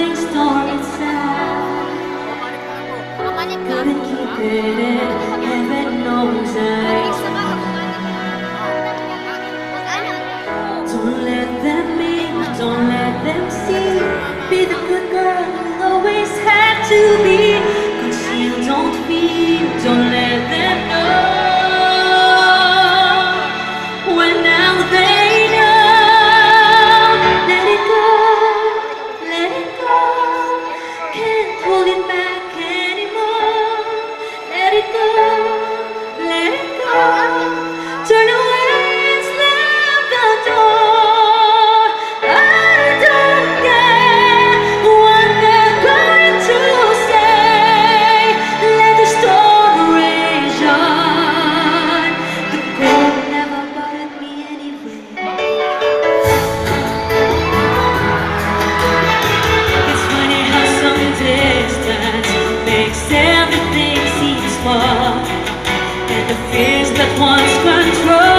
darling storm inside. Couldn't keep it in, heaven knows I don't let them in, don't let them see. Be the good girl you always had to be. Conceal, don't feel, don't let them know. When now they know, let it go, let it go. Can't hold it back anymore. Let it go, let it go. Turn away and slam the door. I don't care what they're going to say. Let the storm rage on. The cold never bothered me anyway. It's funny how some distance makes everything seem small, and the fears that once controlled